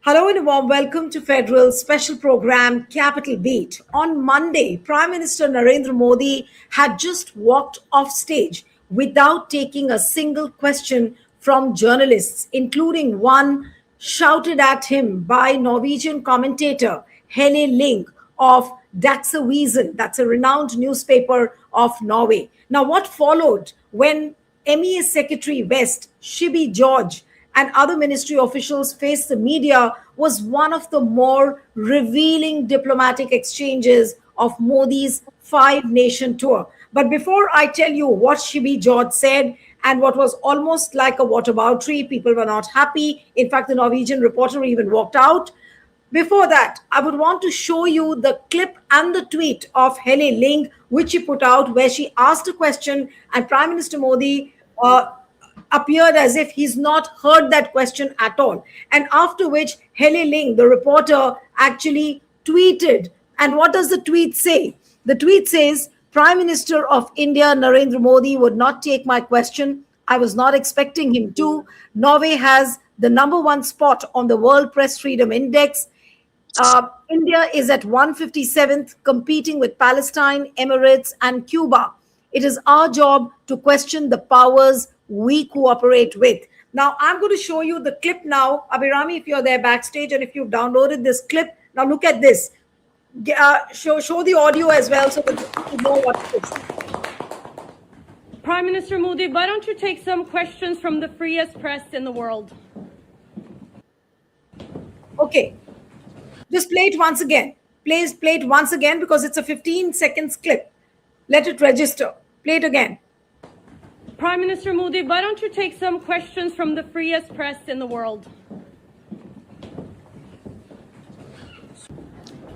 Hello and a warm welcome to Federal's special program Capital Beat. On Monday, Prime Minister Narendra Modi had just walked off stage without taking a single question from journalists, including one shouted at him by Norwegian commentator Helle Lyng of Dagsavisen. That's a renowned newspaper of Norway. Now, what followed when MEA Secretary West, Sibi George, and other ministry officials faced the media was one of the more revealing diplomatic exchanges of Modi's five-nation tour. But before I tell you what Sibi George said and what was almost like a whataboutery, people were not happy. In fact, the Norwegian reporter even walked out. Before that, I would want to show you the clip and the tweet of Helle Lyng, which she put out, where she asked a question and Prime Minister Modi appeared as if he's not heard that question at all. And after which, Helle Lyng, the reporter, actually tweeted. And what does the tweet say? The tweet says, Prime Minister of India, Narendra Modi, would not take my question. I was not expecting him to. Norway has the number one spot on the World Press Freedom Index. India is at 157th, competing with Palestine, Emirates, and Cuba. It is our job to question the powers we cooperate with. Now, I'm going to show you the clip now. Abhirami, if you're there backstage and if you've downloaded this clip, now look at this. Show the audio as well so that you know what it is. Prime Minister Modi, why don't you take some questions from the freest press in the world? Okay. Just play it once again. Play it once again because it's a 15 seconds clip. Let it register. Play it again. Prime Minister Modi, why don't you take some questions from the freest press in the world?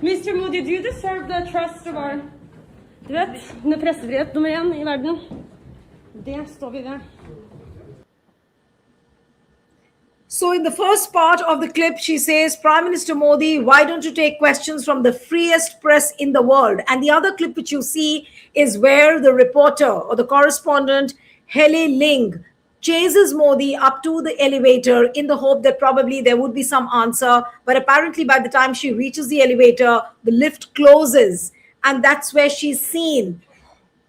Mr. Modi, do you deserve the trust of our... Du vet, den er pressefrihet nummer 1 i verden. Det står vi ved. So in the first part of the clip, she says, Prime Minister Modi, why don't you take questions from the freest press in the world? And the other clip which you see is where the reporter or the correspondent, Helle Lyng, chases Modi up to the elevator in the hope that probably there would be some answer. But apparently by the time she reaches the elevator, the lift closes. And that's where she's seen.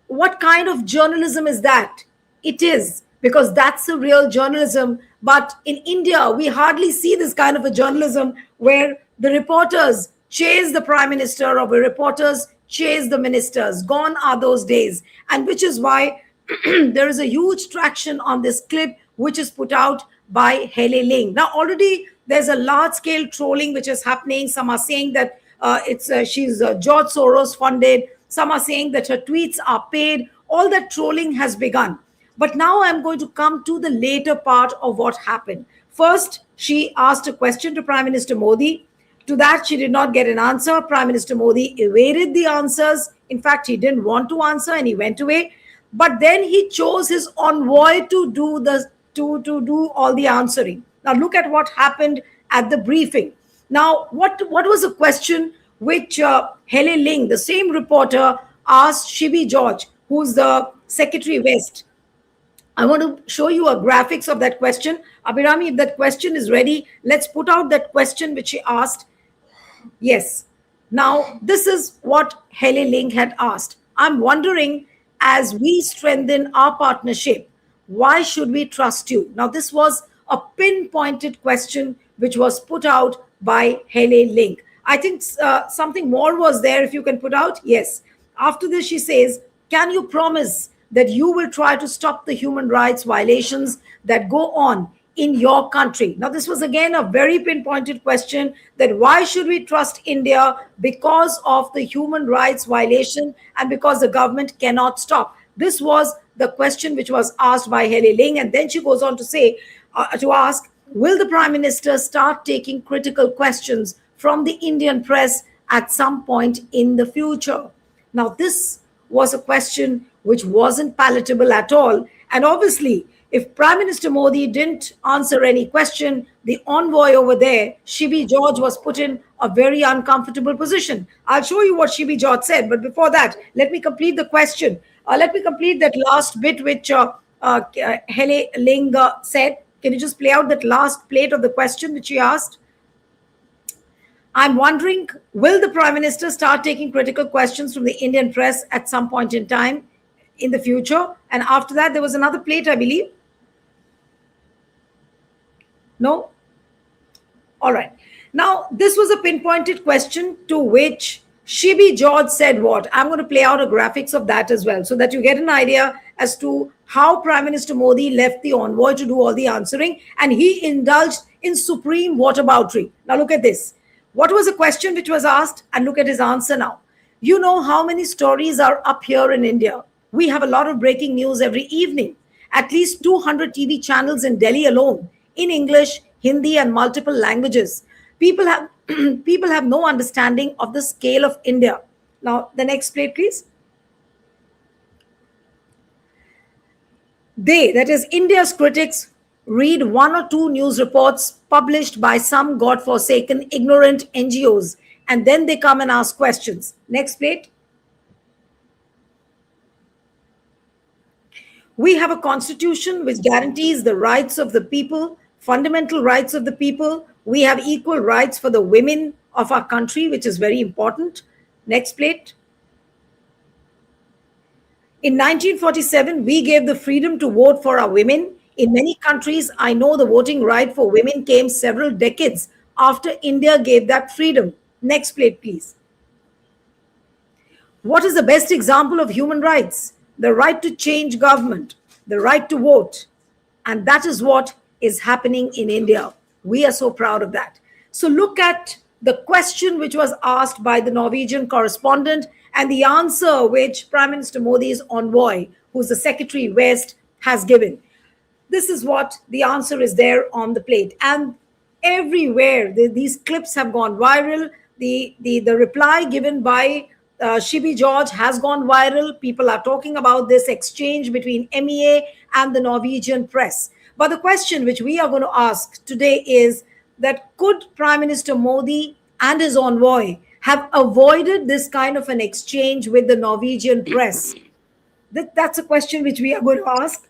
What kind of journalism is that? It is, because that's the real journalism. But in India, we hardly see this kind of a journalism where the reporters chase the prime minister or the reporters chase the ministers. Gone are those days. And which is why there is a huge traction on this clip, which is put out by Helle Lyng. Now, already there's a large-scale trolling which is happening. Some are saying that she's George Soros funded. Some are saying that her tweets are paid. All that trolling has begun. But now I'm going to come to the later part of what happened. First, she asked a question to Prime Minister Modi. To that, she did not get an answer. Prime Minister Modi evaded the answers. In fact, he didn't want to answer and he went away. But then he chose his envoy to do all the answering. Now look at what happened at the briefing. Now, what was a question which Helle Lyng, the same reporter, asked Sibi George, who's the Secretary West? I want to show you a graphics of that question. Abhirami, if that question is ready, let's put out that question which she asked. Yes. Now, this is what Helle Lyng had asked. I'm wondering, as we strengthen our partnership, why should we trust you? Now, this was a pinpointed question which was put out by Helle Lyng. I think something more was there, if you can put out. Yes. After this, she says, can you promise that you will try to stop the human rights violations that go on in your country? Now, this was again a very pinpointed question, that why should we trust India? Because of the human rights violation and because the government cannot stop. This was the question which was asked by Helle Lyng. And then she goes on to say, to ask, will the Prime Minister start taking critical questions from the Indian press at some point in the future? Now, this was a question which wasn't palatable at all. And obviously, if Prime Minister Modi didn't answer any question, the envoy over there, Sibi George, was put in a very uncomfortable position. I'll show you what Sibi George said. But before that, let me complete the question. Let me complete that last bit which Helle Lyng said. Can you just play out that last plate of the question which she asked? I'm wondering, will the Prime Minister start taking critical questions from the Indian press at some point in time in the future? And after that, there was another plate, I believe. No? All right. Now, this was a pinpointed question to which Sibi George said what? I'm going to play out a graphics of that as well so that you get an idea as to how Prime Minister Modi left the envoy to do all the answering, and he indulged in supreme whataboutery. Now, look at this. What was the question which was asked? And look at his answer now. You know how many stories are up here in India? We have a lot of breaking news every evening. At least 200 TV channels in Delhi alone, in English, Hindi, and multiple languages. People have people have no understanding of the scale of India. Now, the next plate, please. They, that is India's critics, read one or two news reports published by some godforsaken, ignorant NGOs, and then they come and ask questions. Next plate. We have a constitution which guarantees the rights of the people, fundamental rights of the people. We have equal rights for the women of our country, which is very important. Next plate. In 1947, we gave the freedom to vote for our women. In many countries, I know the voting right for women came several decades after India gave that freedom. Next plate, please. What is the best example of human rights? The right to change government, the right to vote. And that is what is happening in India. We are so proud of that. So look at the question which was asked by the Norwegian correspondent and the answer which Prime Minister Modi's envoy, who's the Secretary West, has given. This is what the answer is there on the plate. And everywhere, these clips have gone viral. The reply given by Sibi George has gone viral. People are talking about this exchange between MEA and the Norwegian press. But the question which we are going to ask today is that could Prime Minister Modi and his envoy have avoided this kind of an exchange with the Norwegian press? That's a question which we are going to ask.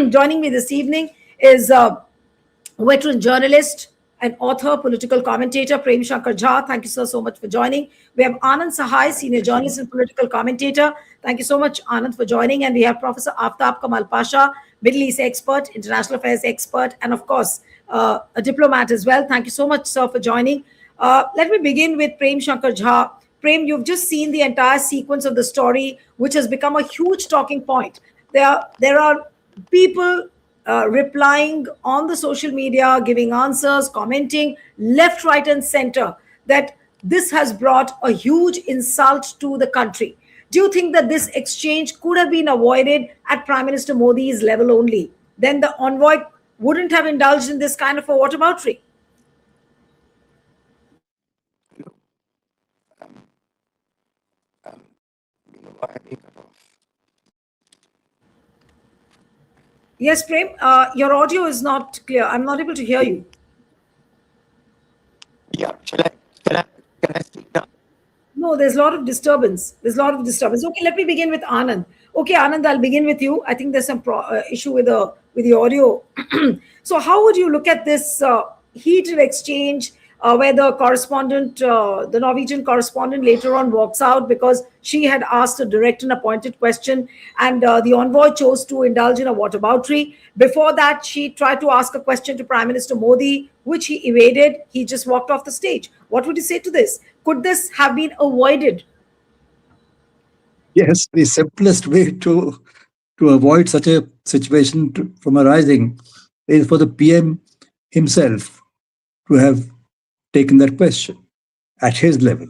Joining me this evening is veteran journalist and author, political commentator, Prem Shankar Jha. Thank you so much for joining. We have Anand Sahai, senior journalist and political commentator. Thank you so much, Anand, for joining. And we have Professor Aftab Kamal Pasha, Middle East expert, international affairs expert, and of course, a diplomat as well. Thank you so much, sir, for joining. Let me begin with Prem Shankar Jha. Prem, you've just seen the entire sequence of the story, which has become a huge talking point. There are people replying on the social media, giving answers, commenting left, right, and center that this has brought a huge insult to the country. Do you think that this exchange could have been avoided at Prime Minister Modi's level only? Then the envoy wouldn't have indulged in this kind of a whataboutery. Yes, Prem, your audio is not clear. I'm not able to hear you. Yeah, can I speak now? No, there's a lot of disturbance. Okay, let me begin with Anand. Okay, Anand, I'll begin with you. I think there's some issue with the audio. So how would you look at this heated exchange where the correspondent, the Norwegian correspondent later on walks out because she had asked a direct and appointed question, and the envoy chose to indulge in a whataboutery. Before that, she tried to ask a question to Prime Minister Modi, which he evaded. He just walked off the stage. What would you say to this? Could this have been avoided? Yes, the simplest way to avoid such a situation from arising is for the PM himself to have taken that question at his level.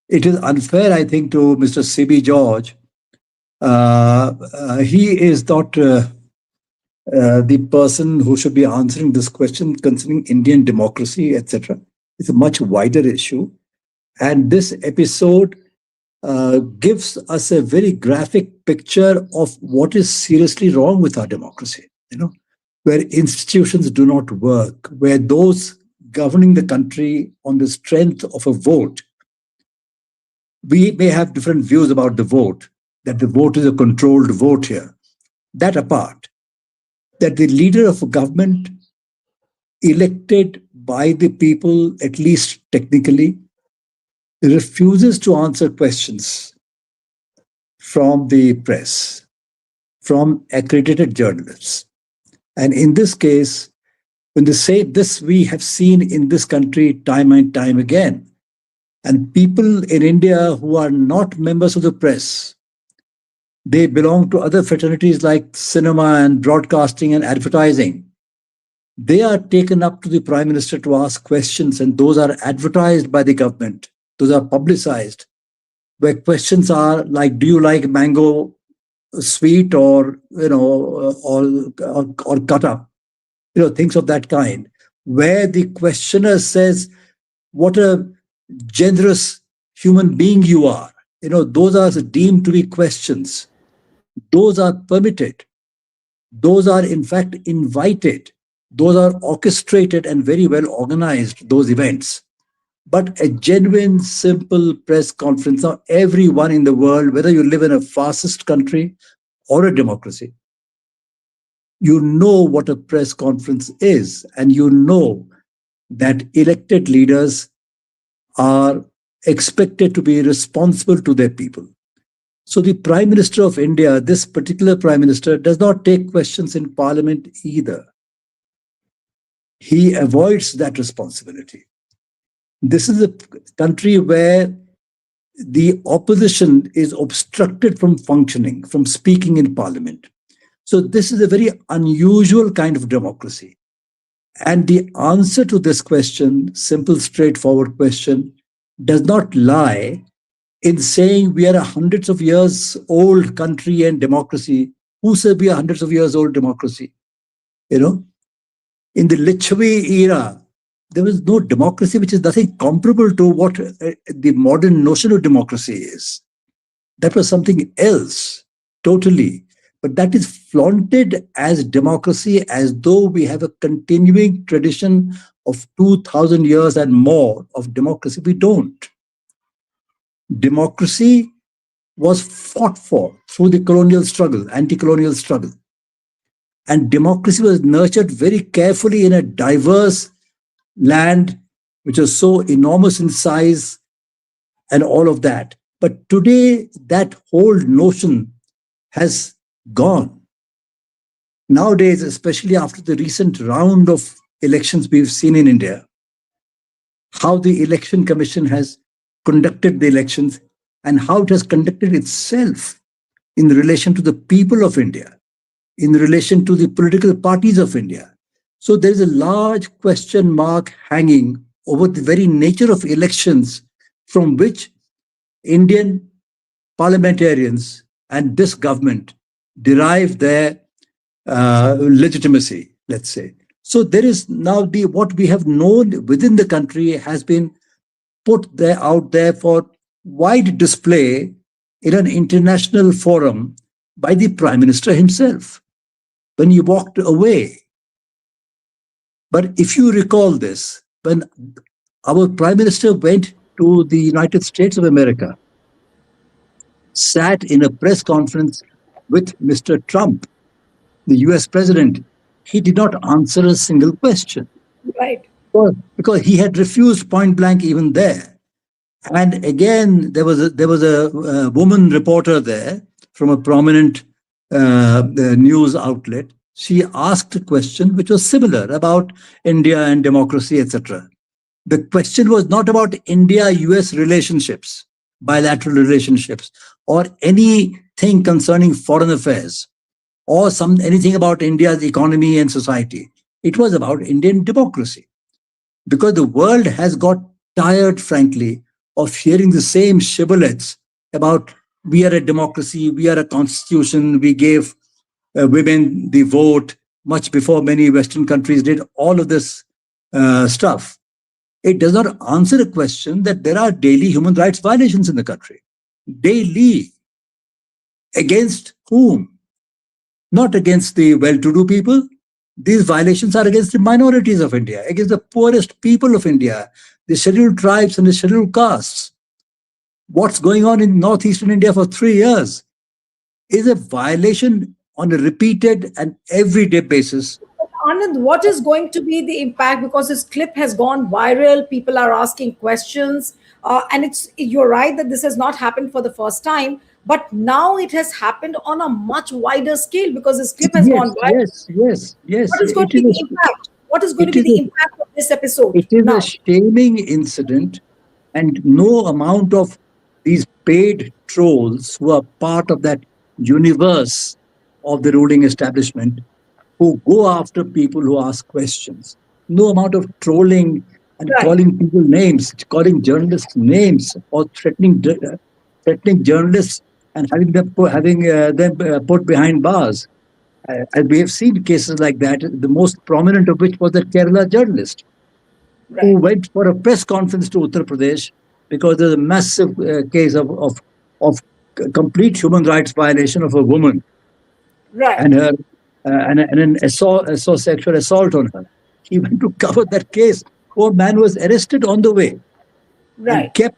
It is unfair, I think, to Mr. Sibi George. He is not the person who should be answering this question concerning Indian democracy, etc. It's a much wider issue. And this episode gives us a very graphic picture of what is seriously wrong with our democracy, where institutions do not work, where those governing the country on the strength of a vote. We may have different views about the vote, that the vote is a controlled vote here. That apart, that the leader of a government elected by the people, at least technically, refuses to answer questions from the press, from accredited journalists. And in this case, when they say this, we have seen in this country time and time again. And people in India who are not members of the press, they belong to other fraternities like cinema and broadcasting and advertising. They are taken up to the Prime Minister to ask questions, and those are advertised by the government. Those are publicized, where questions are like, do you like mango sweet or, or cut up? Things of that kind, where the questioner says, what a generous human being you are. Those are deemed to be questions. Those are permitted. Those are, in fact, invited. Those are orchestrated and very well organized, those events. But a genuine, simple press conference, now everyone in the world, whether you live in a fascist country or a democracy, you know what a press conference is, and you know that elected leaders are expected to be responsible to their people. So the Prime Minister of India, this particular Prime Minister, does not take questions in Parliament either. He avoids that responsibility. This is a country where the opposition is obstructed from functioning, from speaking in Parliament. So this is a very unusual kind of democracy. And the answer to this question, simple, straightforward question, does not lie in saying we are a hundreds of years old country and democracy. Who said we are hundreds of years old democracy? In the Lichvi era, there was no democracy, which is nothing comparable to what the modern notion of democracy is. That was something else, totally. But that is flaunted as democracy, as though we have a continuing tradition of 2,000 years and more of democracy. We don't. Democracy was fought for through the colonial struggle, anti-colonial struggle. And democracy was nurtured very carefully in a diverse land, which was so enormous in size and all of that. But today, that whole notion has gone. Nowadays, especially after the recent round of elections we've seen in India, how the Election Commission has conducted the elections and how it has conducted itself in relation to the people of India, in relation to the political parties of India. So there is a large question mark hanging over the very nature of elections from which Indian parliamentarians and this government derive their legitimacy, let's say. So there is now what we have known within the country has been put there out there for wide display in an international forum by the Prime Minister himself when he walked away. But if you recall this, when our Prime Minister went to the United States of America, sat in a press conference with Mr. Trump, the US president, he did not answer a single question. Right. Because he had refused point blank even there. And again, there was a woman reporter there from a prominent news outlet. She asked a question which was similar about India and democracy, etc. The question was not about India-US relationships, bilateral relationships, or anything concerning foreign affairs, or anything about India's economy and society. It was about Indian democracy. Because the world has got tired, frankly, of hearing the same shibboleths about we are a democracy, we are a constitution, we gave women the vote much before many Western countries did, all of this stuff. It does not answer the question that there are daily human rights violations in the country. Daily. Against whom? Not against the well-to-do people. These violations are against the minorities of India, against the poorest people of India, the scheduled tribes and the scheduled castes. What's going on in northeastern India for 3 years is a violation on a repeated and everyday basis Anand, what is going to be the impact? Because this clip has gone viral. People are asking questions. And you're right that this has not happened for the first time, but now it has happened on a much wider scale because this clip has gone Yes, viral. yes, yes, yes. What is going to be the impact? What is going to It be is the a, impact of this episode it is a now? shaming incident, and no amount of these paid trolls who are part of that universe of the ruling establishment who go after people who ask questions. No amount of trolling and Right, calling people names, calling journalists names, or threatening journalists and having them put behind bars. And we have seen cases like that. The most prominent of which was the Kerala journalist who right, went for a press conference to Uttar Pradesh because there's a massive case of complete human rights violation of a woman and right, her and an assault, sexual assault on her. He went to cover that case. Poor man was arrested on the way and right. kept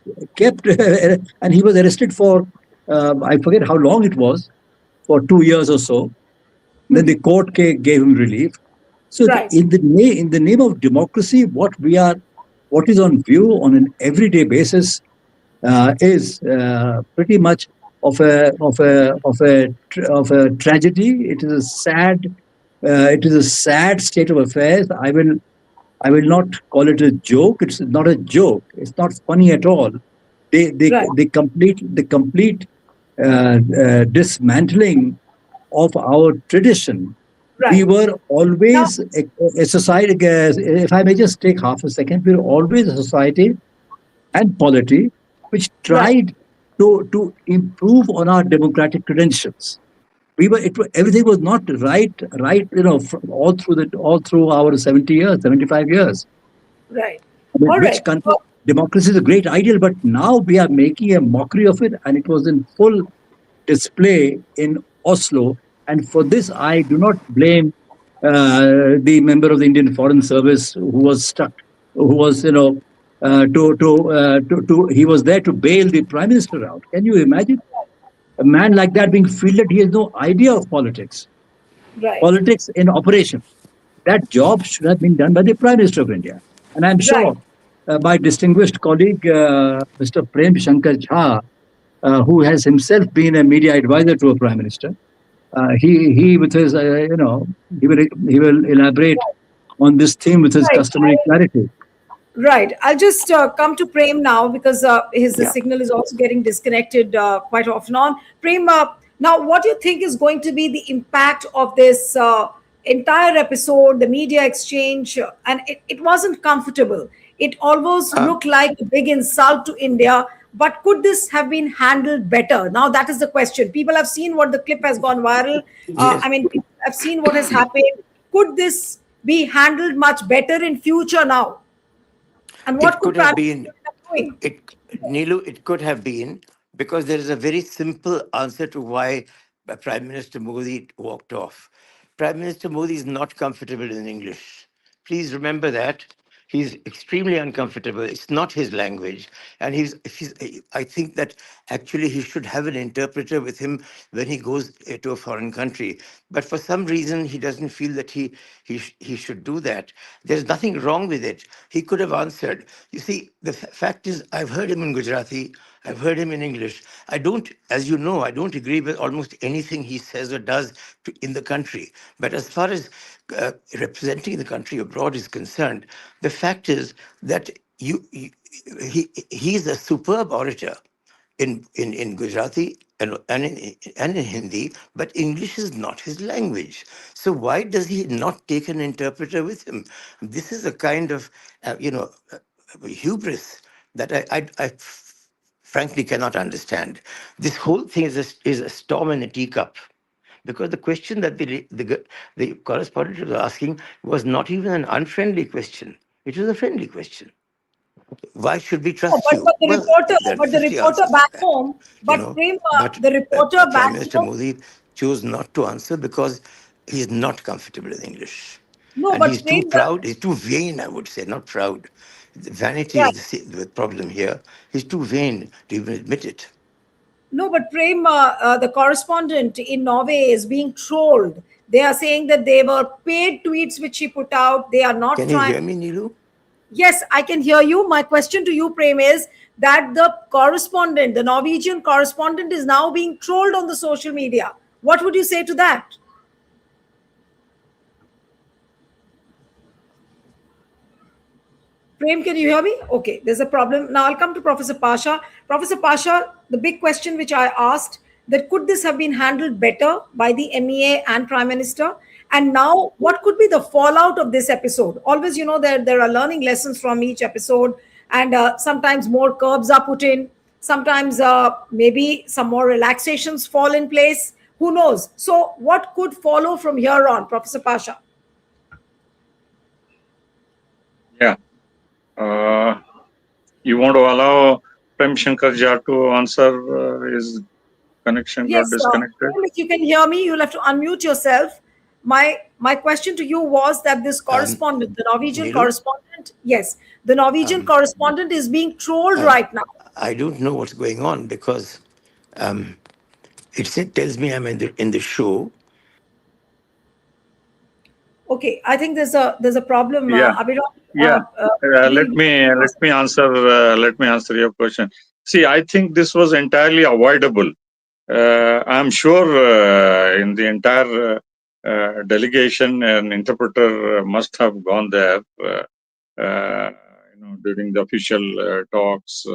and he was arrested for I forget how long it was, for 2 years or so. Then the court gave him relief. So Right, in the name of democracy, what is on view on an everyday basis is pretty much of a tragedy. It is a sad state of affairs. I will not call it a joke. It's not a joke. It's not funny at all. right, The complete dismantling of our tradition. We right. were Now, always a society. If I may just take half a second, we were always a society and polity which right. tried to improve on our democratic credentials. Everything was not right, all through our 70 years, 75 years. Right. I mean, All which right. country? Democracy is a great ideal, but now we are making a mockery of it, and it was in full display in Oslo. And for this, I do not blame the member of the Indian Foreign Service who was stuck, who was, he was there to bail the prime minister out. Can you imagine a man like that being fielded? He has no idea of Right. politics in operation. That job should have been done by the Prime Minister of India. And I'm Right. sure my distinguished colleague, Mr. Prem Shankar Jha, who has himself been a media advisor to a Prime Minister, he with his, he will elaborate on this theme with his Right. customary clarity. Right. I'll just come to Prem now because his the Yeah. signal is also getting disconnected quite often on. Prem, now what do you think is going to be the impact of this entire episode, the media exchange? And it wasn't comfortable. It almost Uh, looked like a big insult to India. But could this have been handled better? Now that is the question. People have seen what the clip has gone viral. yes. I mean, people have seen what has happened. Could this be handled much better in future now? And what It could could have Prime been, Minister end up doing? it, Nilu, it could have been, because there is a very simple answer to why Prime Minister Modi walked off. Prime Minister Modi is not comfortable in English. Please remember that. He's extremely uncomfortable. It's not his language. And I think that actually he should have an interpreter with him when he goes to a foreign country. But for some reason, he doesn't feel that he should do that. There's nothing wrong with it. He could have answered. You see, the fact is, I've heard him in Gujarati, I've heard him in English. I don't, as you know, I don't agree with almost anything he says or does in the country. But as far as representing the country abroad is concerned, the fact is that he's a superb orator in Gujarati and in Hindi, but English is not his language. So why does he not take an interpreter with him? This is a kind of hubris that I frankly cannot understand. This whole thing is a storm in a teacup. Because the question that the correspondent was asking was not even an unfriendly question. It was a friendly question. Why should we Oh, trust you? Well, there are but the 50 reporter answers to back that, home, you but know. Prem, But the reporter Prime back Minister home, Modi chose not to answer because he is not comfortable in English. no, And but he's too Prem, proud, he's too vain, I would say, not proud. Vanity right. is the problem here. He's too vain to even admit it. No, but Prem, the correspondent in Norway is being trolled They are saying that they were paid tweets which she put out. They are not Can you trying. hear me, Nilu? Yes, I can hear you. My question to you, Prem, is that the correspondent, the Norwegian correspondent, is now being trolled on the social media. What would you say to that? Prem, can you hear me? Okay, there's a problem. Now I'll come to Professor Pasha. Professor Pasha, the big question which I asked, that could this have been handled better by the MEA and Prime Minister? And now, what could be the fallout of this episode? Always, there are learning lessons from each episode, and sometimes more curbs are put in. Sometimes maybe some more relaxations fall in place. Who knows? So, what could follow from here on, Professor Pasha? Yeah. You want to allow Prem Shankar Jha to answer? His connection got Yes, disconnected. if you can hear me, you'll have to unmute yourself. My question to you was that this correspondent, the Norwegian Nilu? correspondent, yes, the Norwegian correspondent is being trolled right now. I don't know what's going on because it tells me I'm in the show. Okay, I think there's a problem. Yeah. Abhiram, Yeah. Let me answer your question. See, I think this was entirely avoidable. I'm sure in the entire delegation, an interpreter must have gone there, during the official talks,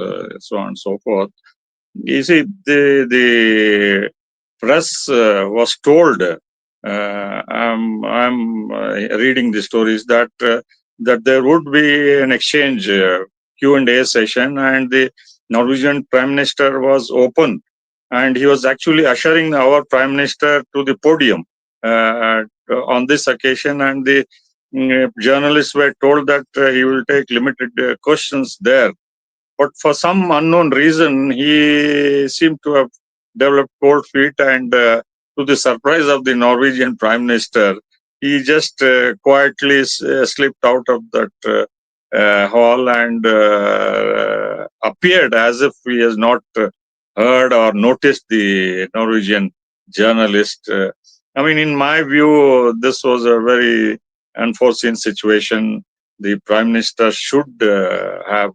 so on and so forth. You see, the press was told. I'm reading the stories that there would be an exchange Q&A session, and the Norwegian Prime Minister was open, and he was actually ushering our Prime Minister to the podium on this occasion, and the journalists were told that he will take limited questions there. But for some unknown reason, he seemed to have developed cold feet, and to the surprise of the Norwegian Prime Minister, he just quietly slipped out of that hall and appeared as if he has not heard or noticed the Norwegian journalist. I mean, in my view, this was a very unforeseen situation. The Prime Minister should have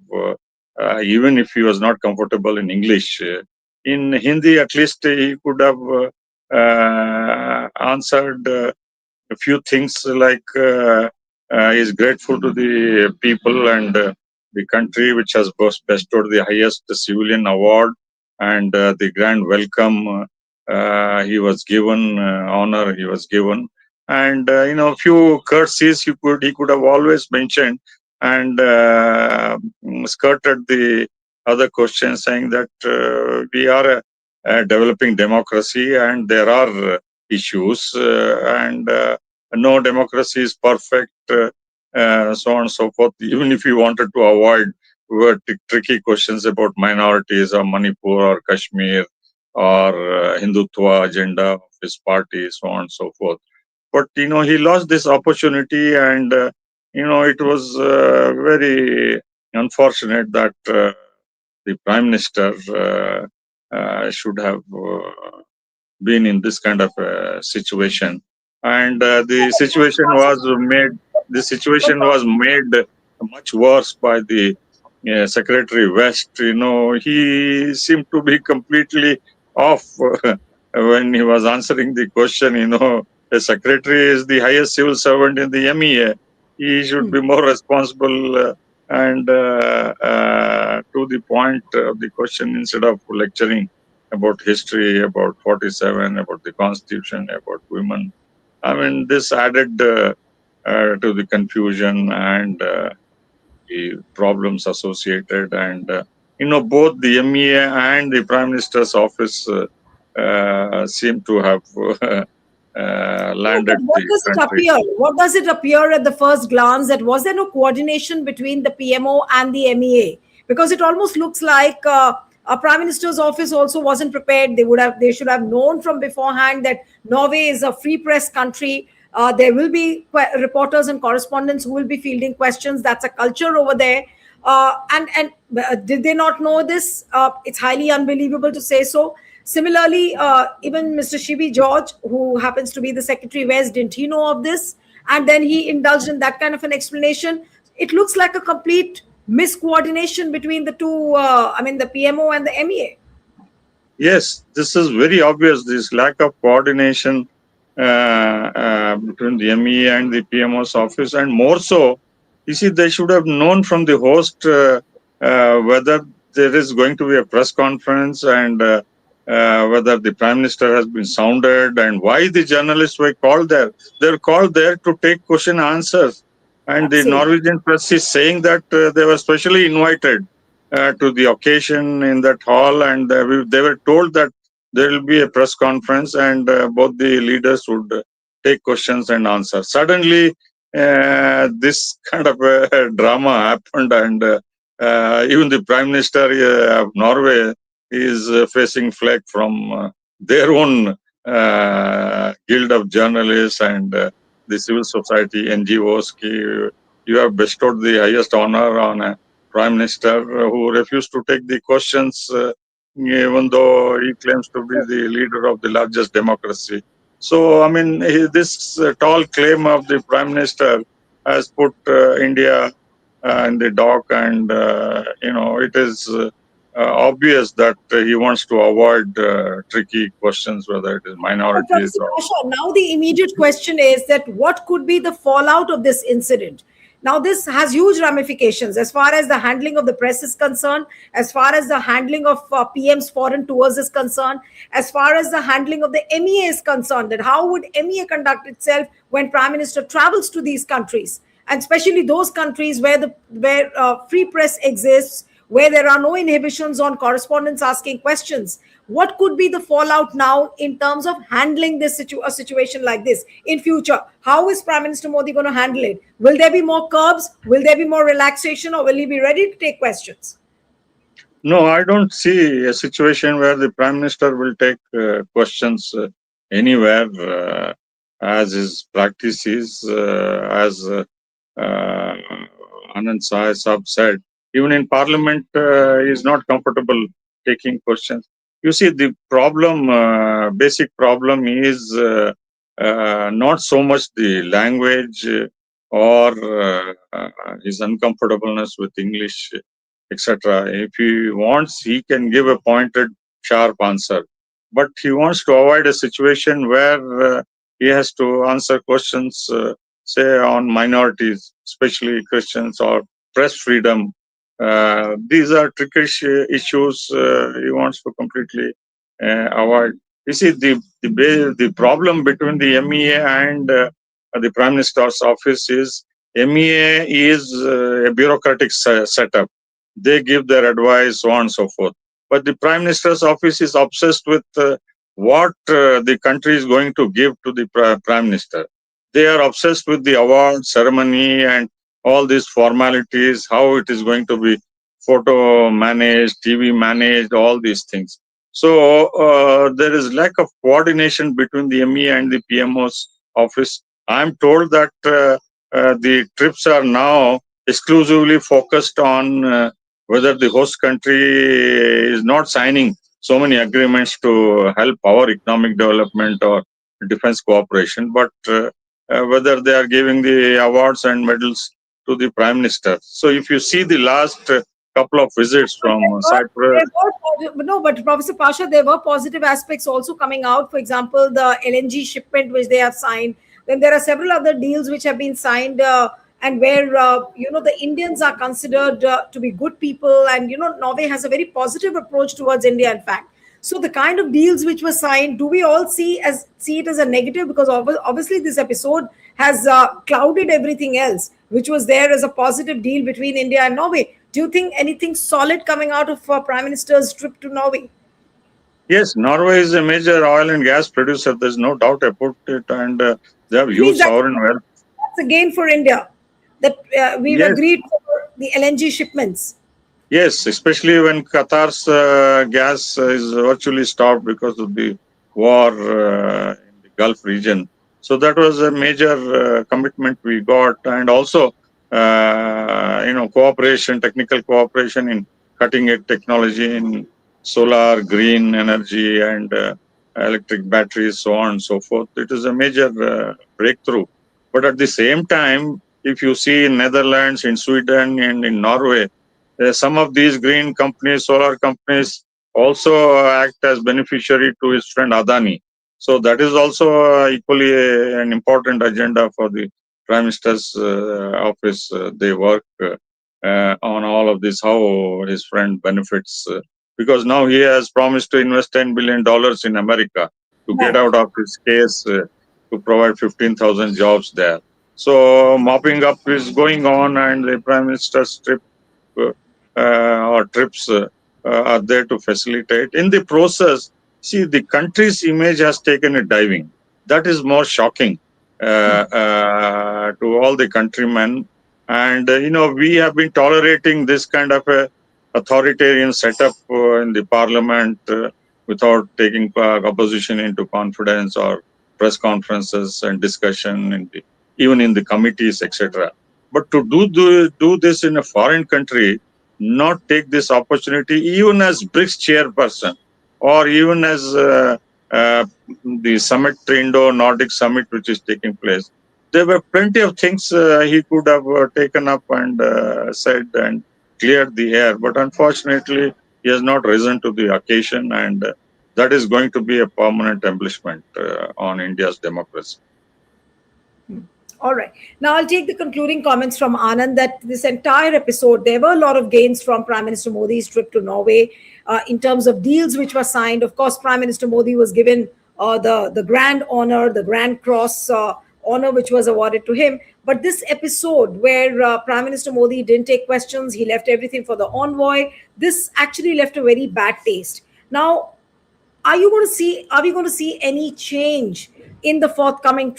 even if he was not comfortable in English. In Hindi, at least he could have answered a few things like he is grateful to the people and the country which has bestowed the highest civilian award and the grand welcome he was given, honor he was given. And a few courtesies he could have always mentioned, and skirted the other questions, saying that we are a developing democracy and there are issues, and no democracy is perfect, so on and so forth. Even if you wanted to avoid tricky questions about minorities or Manipur or Kashmir or Hindutva agenda of his party, so on and so forth. But he lost this opportunity, and it was very unfortunate that the Prime Minister should have been in this kind of situation. And the situation was made much worse by the Secretary West. He seemed to be completely off when he was answering the question. The secretary is the highest civil servant in the MEA. He should be more responsible and to the point of the question, instead of lecturing about history, about 47, about the constitution, about women. I mean, this added to the confusion and the problems associated. And, both the MEA and the Prime Minister's office seem to have landed what the does it country. appear? What does it appear at the first glance, that was there no coordination between the PMO and the MEA? Because it almost looks like a Prime Minister's office also wasn't prepared. They should have known from beforehand that Norway is a free press country. There will be reporters and correspondents who will be fielding questions. That's a culture over there. And did they not know this? It's highly unbelievable to say so. Similarly, even Mr. Sibi George, who happens to be the Secretary West, didn't he know of this? And then he indulged in that kind of an explanation. It looks like a complete miscoordination between the two, the PMO and the MEA. Yes, this is very obvious. This lack of coordination between the MEA and the PMO's office, and more so, you see, they should have known from the host whether there is going to be a press conference and whether the Prime Minister has been sounded and why the journalists were called there. They were called there to take question answers. And the Absolutely. Norwegian press is saying that they were specially invited to the occasion in that hall, and they were told that there will be a press conference and both the leaders would take questions and answers. Suddenly, this kind of drama happened, and even the Prime Minister of Norway is facing flack from their own guild of journalists and the civil society NGOs. You have bestowed the highest honor on a Prime Minister who refused to take the questions, even though he claims to be the leader of the largest democracy. So, I mean, this tall claim of the Prime Minister has put India in the dock, and it is obvious that he wants to avoid tricky questions, whether it is But minorities Professor or. Pasha, now the immediate question is that what could be the fallout of this incident? Now, this has huge ramifications as far as the handling of the press is concerned, as far as the handling of PM's foreign tours is concerned, as far as the handling of the MEA is concerned, that how would MEA conduct itself when Prime Minister travels to these countries, and especially those countries where free press exists, where there are no inhibitions on correspondents asking questions. What could be the fallout now in terms of handling a situation like this in future? How is Prime Minister Modi going to handle it? Will there be more curbs? Will there be more relaxation, or will he be ready to take questions? No, I don't see a situation where the Prime Minister will take questions anywhere, as his practice is, as Anand Sahib said. Even in Parliament, he is not comfortable taking questions. You see, the problem, basic problem is not so much the language or his uncomfortableness with English, etc. If he wants, he can give a pointed, sharp answer. But he wants to avoid a situation where he has to answer questions, say, on minorities, especially Christians, or press freedom. These are tricky issues he wants to completely avoid. You see, the problem between the MEA and the Prime Minister's office is MEA is a bureaucratic setup. They give their advice, so on and so forth. But the Prime Minister's office is obsessed with what the country is going to give to the Prime Minister. They are obsessed with the award ceremony and all these formalities, how it is going to be photo managed, TV managed, all these things. So there is lack of coordination between the MEA and the PMO's office. I'm told that the trips are now exclusively focused on whether the host country is not signing so many agreements to help our economic development or defense cooperation, but whether they are giving the awards and medals to the Prime Minister. So if you see the last couple of visits from Cyprus. No, but Professor Pasha, there were positive aspects also coming out. For example, the LNG shipment which they have signed. Then there are several other deals which have been signed, and where the Indians are considered to be good people, and Norway has a very positive approach towards India. In fact, so the kind of deals which were signed, do we all see it as a negative? Because obviously this episode has clouded everything else, which was there as a positive deal between India and Norway. Do you think anything solid coming out of Prime Minister's trip to Norway? Yes, Norway is a major oil and gas producer. There's no doubt about it, and they have It huge means sovereign wealth. that's a gain for India, that we've Yes, agreed for the LNG shipments. yes, especially when Qatar's gas is virtually stopped because of the war in the Gulf region. So that was a major commitment we got, and also cooperation, technical cooperation in cutting edge technology in solar, green energy, and electric batteries, so on and so forth. It is a major breakthrough. But at the same time, if you see in Netherlands, in Sweden, and in Norway, some of these green companies, solar companies, also act as beneficiary to his friend Adani. So that is also equally an important agenda for the Prime Minister's office. They work on all of this, how his friend benefits. Because now he has promised to invest $10 billion in America to get Right. out of his case, to provide 15,000 jobs there. So mopping up is going on, and the Prime Minister's trip or trips are there to facilitate. In the process, see, the country's image has taken a diving. That is more shocking to all the countrymen. And, we have been tolerating this kind of a authoritarian setup in the parliament without taking opposition into confidence or press conferences and discussion, even in the committees, etc. But to do this in a foreign country, not take this opportunity, even as BRICS chairperson, or even as the summit, Indo-Nordic summit, which is taking place, there were plenty of things he could have taken up and said and cleared the air. But unfortunately, he has not risen to the occasion, and that is going to be a permanent embellishment on India's democracy. All right. Now I'll take the concluding comments from Anand that this entire episode, there were a lot of gains from Prime Minister Modi's trip to Norway in terms of deals which were signed. Of course, Prime Minister Modi was given the grand honor, the Grand Cross honor, which was awarded to him. But this episode where Prime Minister Modi didn't take questions, he left everything for the envoy, this actually left a very bad taste. Now, are we going to see any change in the forthcoming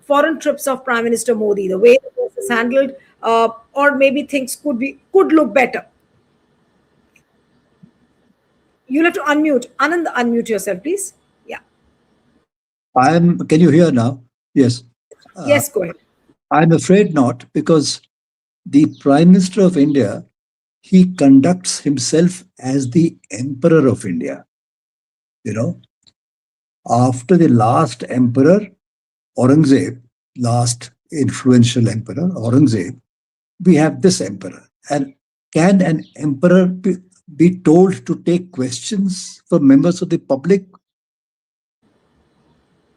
foreign trips of Prime Minister Modi, the way this is handled, or maybe things could look better? You'll have to unmute. Anand, unmute yourself, please. Yeah. Can you hear now? Yes. Yes, go ahead. I'm afraid not, because the Prime Minister of India, he conducts himself as the Emperor of India. After the last emperor, Aurangzeb, last influential emperor, Aurangzeb, we have this emperor. And can an emperor be told to take questions from members of the public,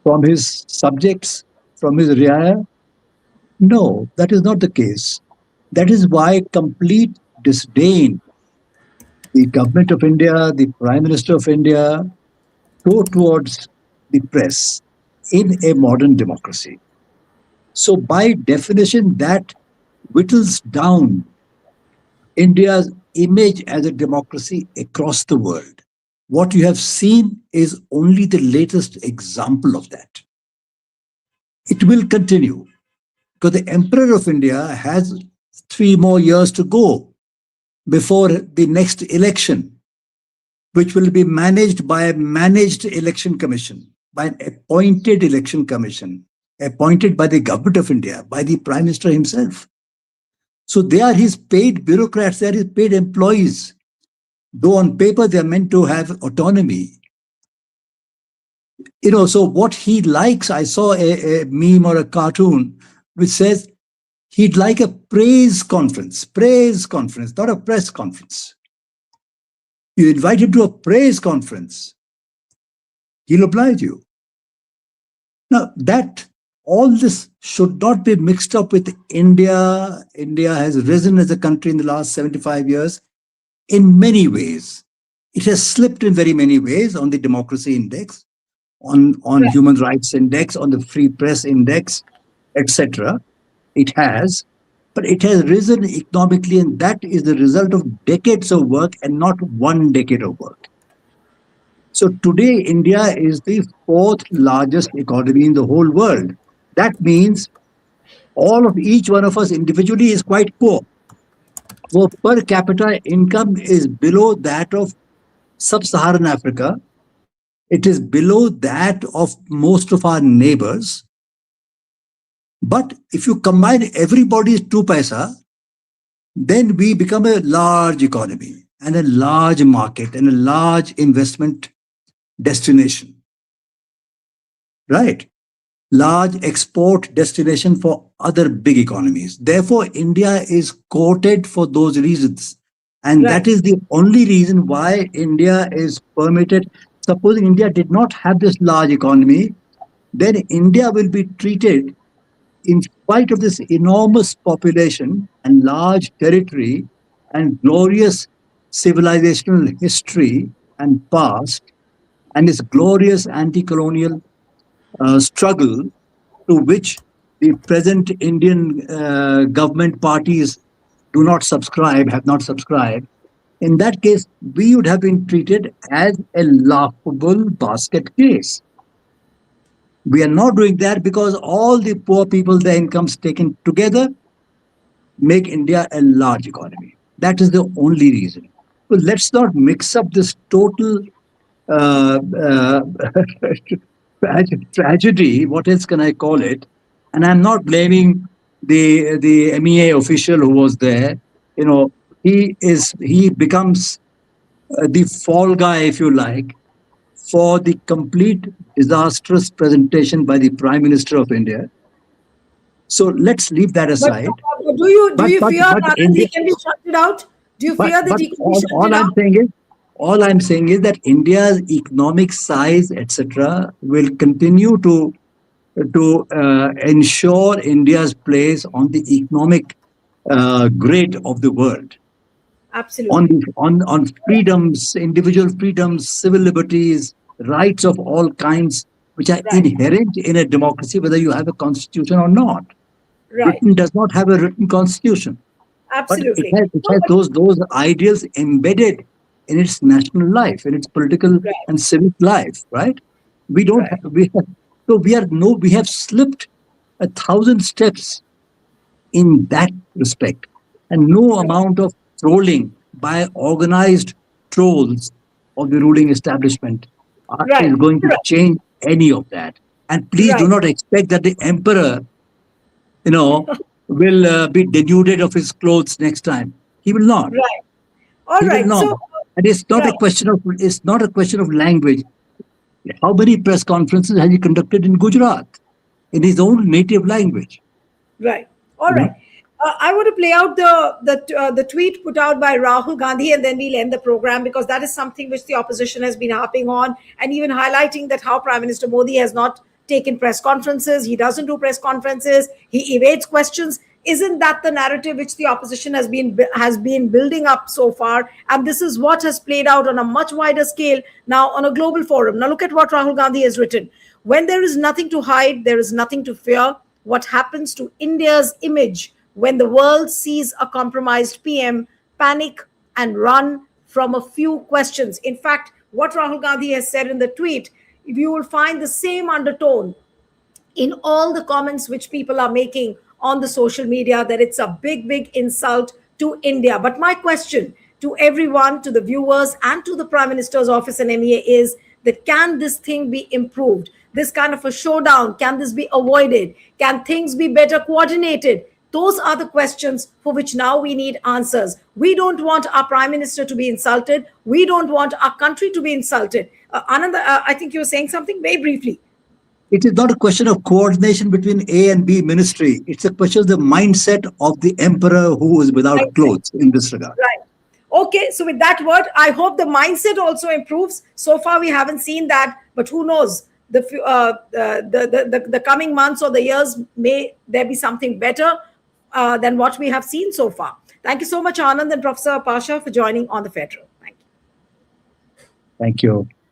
from his subjects, from his riaya? No, that is not the case. That is why complete disdain the government of India, the Prime Minister of India, go towards the press in a modern democracy. So by definition, that whittles down India's image as a democracy across the world. What you have seen is only the latest example of that. It will continue, because the Emperor of India has 3 more years to go before the next election, which will be managed by a managed election commission, by an appointed election commission, appointed by the government of India, by the Prime Minister himself. So they are his paid bureaucrats, they are his paid employees. Though on paper they are meant to have autonomy. So what he likes, I saw a meme or a cartoon which says he'd like a praise conference, not a press conference. You invite him to a praise conference, he'll oblige you. Now, all this should not be mixed up with India. India has risen as a country in the last 75 years in many ways. It has slipped in very many ways on the democracy index, on human rights index, on the free press index, etc. It has, but it has risen economically, and that is the result of decades of work and not 1 decade of work. So today, India is the 4th largest economy in the whole world. That means each one of us individually is quite poor. Our per capita income is below that of sub-Saharan Africa. It is below that of most of our neighbors. But if you combine everybody's 2 paisa, then we become a large economy. and a large market and a large investment destination, right? Large export destination for other big economies. Therefore, India is quoted for those reasons. And that Right. is the only reason why India is permitted. Supposing India did not have this large economy, then India will be treated, in spite of this enormous population and large territory and glorious civilizational history and past, and its glorious anti-colonial struggle to which the present Indian government parties do not subscribe, have not subscribed. In that case, we would have been treated as a laughable basket case. We are not doing that because all the poor people, their incomes taken together, make India a large economy. That is the only reason. So let's not mix up this total uh, uh, tragedy. What else can I call it? And I'm not blaming the MEA official who was there. You know, he becomes the fall guy, if you like, for the complete disastrous presentation by the Prime Minister of India. So let's leave that But aside. do you fear But that India, he can be shunted out? Do you fear that but he can be shunted out? all I'm saying is that India's economic size, etc., will continue to ensure India's place on the economic grid of the world. Absolutely. On freedoms, individual freedoms, civil liberties, rights of all kinds, which are Right. inherent in a democracy, whether you have a constitution or not. Right. Britain does not have a written constitution, but Absolutely. it has those ideals embedded in its national life, in its political Right. and civic life, right? We don't Right. have, we have slipped 1,000 steps in that respect, and no amount of trolling by organized trolls of the ruling establishment Right. is going to Right. change any of that. And please do Right. not expect that the emperor, you know, will be denuded of his clothes next time. He will not. Right. All He will right. not. So, And right. it's not a question of language. How many press conferences has he conducted in Gujarat in his own native language? Right. All You right. know, I want to play out the tweet put out by Rahul Gandhi, and then we'll end the program, because that is something which the opposition has been harping on, and even highlighting that how Prime Minister Modi has not taken press conferences. He doesn't do press conferences. He evades questions. Isn't that the narrative which the opposition has been building up so far? And this is what has played out on a much wider scale now on a global forum. Now look at what Rahul Gandhi has written. When there is nothing to hide, there is nothing to fear. What happens to India's image when the world sees a compromised PM panic and run from a few questions? In fact, what Rahul Gandhi has said in the tweet, you will find the same undertone in all the comments which people are making on the social media, that it's a big, big insult to India. But my question to everyone, to the viewers, and to the Prime Minister's office and MEA is that can this thing be improved? This kind of a showdown, can this be avoided? Can things be better coordinated? Those are the questions for which now we need answers. We don't want our Prime Minister to be insulted. We don't want our country to be insulted. Anand, I think you were saying something very briefly. it is not a question of coordination between A and B ministry. It's a question of the mindset of the emperor who is without Mindset. clothes in this regard. Right. Okay, so with that word, I hope the mindset also improves. So far, we haven't seen that, but who knows? The coming months or the years, may there be something better than what we have seen so far. Thank you so much, Anand and Professor Pasha, for joining on the Federal. Thank you. Thank you.